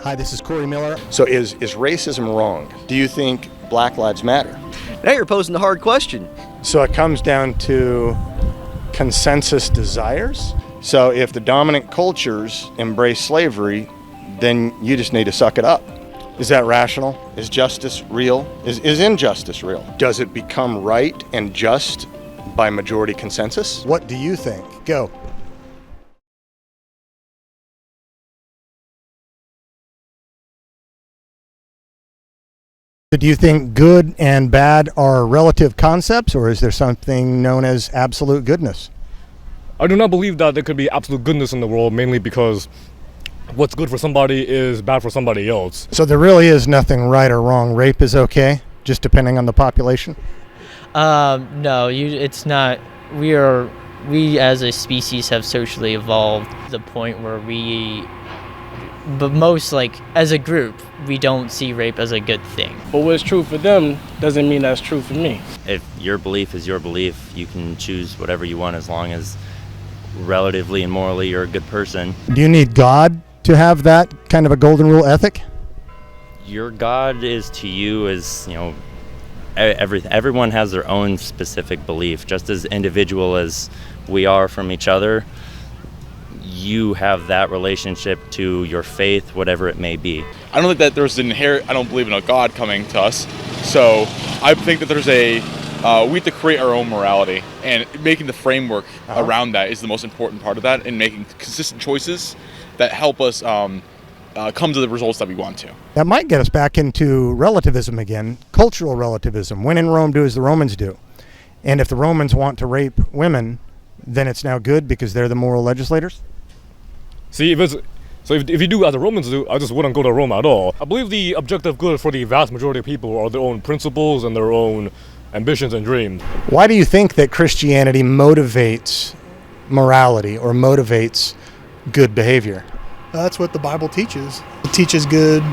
Hi, this is Corey Miller. So is racism wrong? Do you think Black Lives Matter? Now you're posing the hard question. So it comes down to consensus desires. So if the dominant cultures embrace slavery, then you just need to suck it up. Is that rational? Is justice real? Is injustice real? Does it become right and just by majority consensus? What do you think? Go. Do you think good and bad are relative concepts, or is there something known as absolute goodness? I do not believe that there could be absolute goodness in the world, mainly because what's good for somebody is bad for somebody else. So there really is nothing right or wrong. Rape is okay, just depending on the population? No, it's not. We as a species have socially evolved to the point where but most, as a group, we don't see rape as a good thing. But what's true for them doesn't mean that's true for me. If your belief is your belief, you can choose whatever you want as long as relatively and morally you're a good person. Do you need God to have that kind of a golden rule ethic? Your God is to you as, everyone has their own specific belief. Just as individual as we are from each other, you have that relationship to your faith, whatever it may be. I don't think that there's I don't believe in a God coming to us. So I think that there's we have to create our own morality, and making the framework around that is the most important part of that, and making consistent choices that help us come to the results that we want to. That might get us back into relativism again, cultural relativism. When in Rome, do as the Romans do. And if the Romans want to rape women, then it's now good because they're the moral legislators? See, if you do as the Romans do, I just wouldn't go to Rome at all. I believe the objective good for the vast majority of people are their own principles and their own ambitions and dreams. Why do you think that Christianity motivates morality or motivates good behavior? That's what the Bible teaches. It teaches good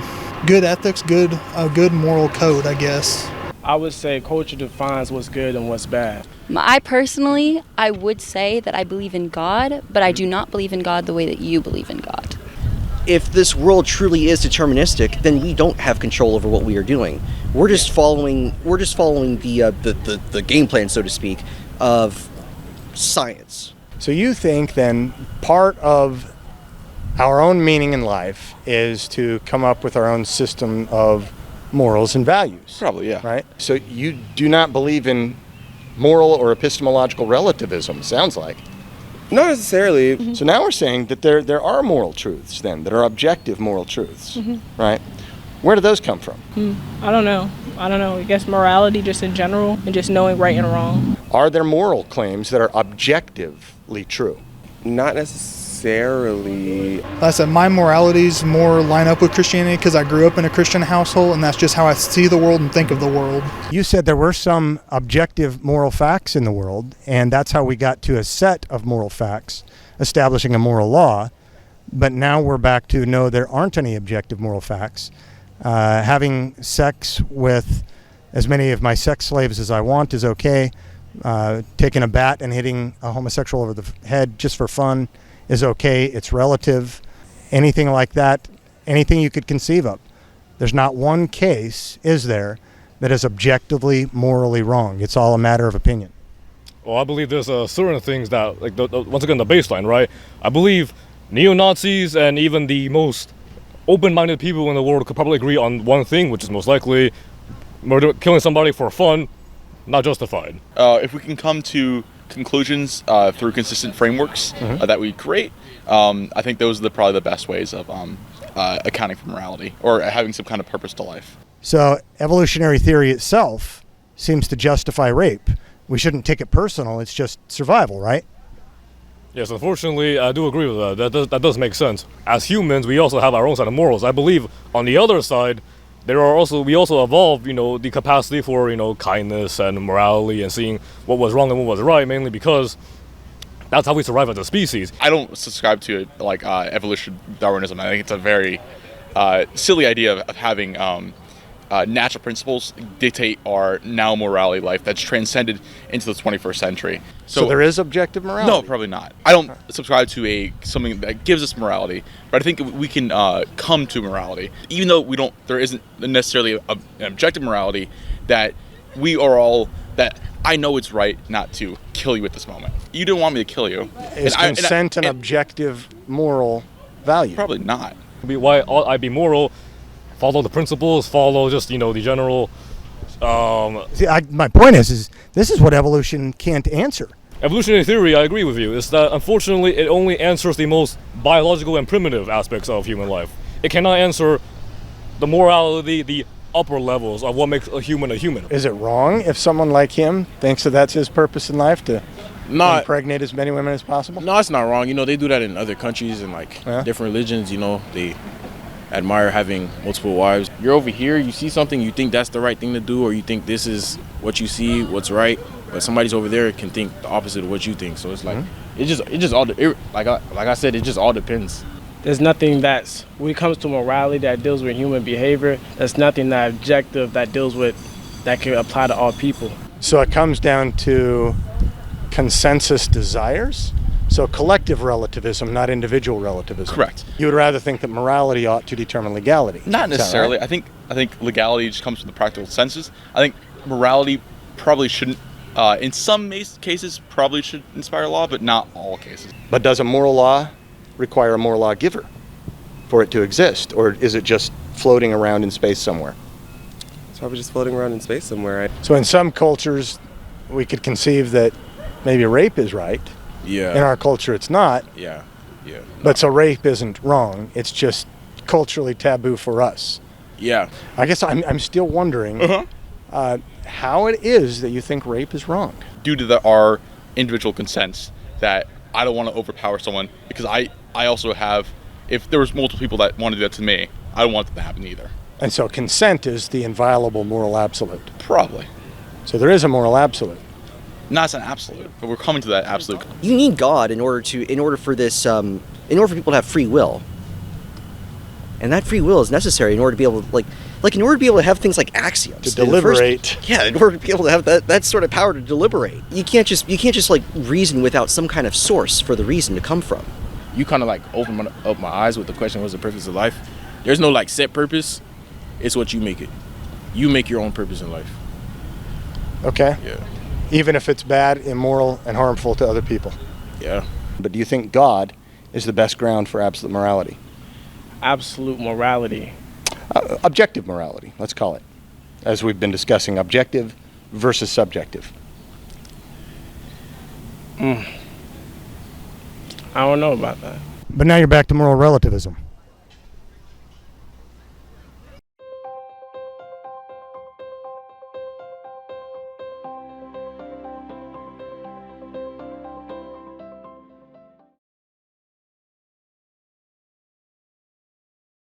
ethics, a good moral code, I guess. I would say culture defines what's good and what's bad. I would say that I believe in God, but I do not believe in God the way that you believe in God. If this world truly is deterministic, then we don't have control over what we are doing. We're just following the game plan, so to speak, of science. So you think then part of our own meaning in life is to come up with our own system of morals and values? Probably, yeah. Right? So you do not believe in moral or epistemological relativism, sounds like. Not necessarily. Mm-hmm. So now we're saying that there are moral truths then, that are objective moral truths, right? Where do those come from? I don't know. I guess morality just in general and just knowing right and wrong. Are there moral claims that are objectively true? Not necessarily. Like I said, my moralities more line up with Christianity because I grew up in a Christian household, and that's just how I see the world and think of the world. You said there were some objective moral facts in the world, and that's how we got to a set of moral facts, establishing a moral law. But now we're back to no, there aren't any objective moral facts. Having sex with as many of my sex slaves as I want is okay. Taking a bat and hitting a homosexual over the head just for fun is okay. It's relative. Anything like that, anything you could conceive of. There's not one case, is there, that is objectively morally wrong. It's all a matter of opinion. Well, I believe there's certain things that, once again, the baseline, right? I believe neo-Nazis and even the most open-minded people in the world could probably agree on one thing, which is most likely killing somebody for fun, not justified. If we can come to conclusions through consistent frameworks that we create, I think those are probably the best ways of accounting for morality or having some kind of purpose to life. So evolutionary theory itself seems to justify rape. We shouldn't take it personal. It's just survival, right? Yes, unfortunately, I do agree with that. That does make sense. As humans, we also have our own set of morals. I believe on the other side, we also evolved, the capacity for, kindness and morality and seeing what was wrong and what was right, mainly because that's how we survive as a species. I don't subscribe to evolution Darwinism. I think it's a very silly idea of having natural principles dictate our now morality life that's transcended into the 21st century. So there is objective morality? No, probably not. I don't subscribe to something that gives us morality, but I think we can come to morality, even though there isn't necessarily an objective morality that we are all, that I know it's right not to kill you at this moment. You didn't want me to kill you. Is consent an objective moral value? Probably not. Why ought I be moral? Follow the principles, follow just, the general... See, my point is this is what evolution can't answer. Evolutionary theory, I agree with you, is that unfortunately it only answers the most biological and primitive aspects of human life. It cannot answer the morality, the upper levels of what makes a human a human. Is it wrong if someone like him thinks that that's his purpose in life, to impregnate as many women as possible? No, it's not wrong. They do that in other countries and different religions. They admire having multiple wives. You're over here, you see something, you think that's the right thing to do, or you think this is what you see, what's right, but somebody's over there can think the opposite of what you think. So it's like it just all like I said, it just all depends. There's nothing that's, when it comes to morality, that deals with human behavior. There's nothing that objective that deals with, that can apply to all people. So it comes down to consensus desires? So collective relativism, not individual relativism. Correct. You would rather think that morality ought to determine legality. Not necessarily. Right? I think legality just comes from the practical senses. I think morality probably shouldn't, in some cases, probably should inspire law, but not all cases. But does a moral law require a moral lawgiver for it to exist, or is it just floating around in space somewhere? It's probably just floating around in space somewhere, right? So in some cultures, we could conceive that maybe rape is right. Yeah. In our culture, it's not. Yeah. But so rape isn't wrong. It's just culturally taboo for us. Yeah. I guess I'm still wondering how it is that you think rape is wrong. Due to our individual consents, that I don't want to overpower someone, because I also have, if there was multiple people that want to do that to me, I don't want that to happen either. And so consent is the inviolable moral absolute. Probably. So there is a moral absolute. Not as an absolute, but we're coming to that absolute. You need God in order for people to have free will. And that free will is necessary in order to be able to, in order to be able to have things like axioms. To deliberate. In order to be able to have that sort of power to deliberate. You can't just reason without some kind of source for the reason to come from. You kind of open up my eyes with the question, what's the purpose of life? There's no set purpose. It's what you make it. You make your own purpose in life. Okay. Yeah. Even if it's bad, immoral, and harmful to other people. Yeah. But do you think God is the best ground for absolute morality? Absolute morality. Objective morality, let's call it. As we've been discussing, objective versus subjective. I don't know about that. But now you're back to moral relativism.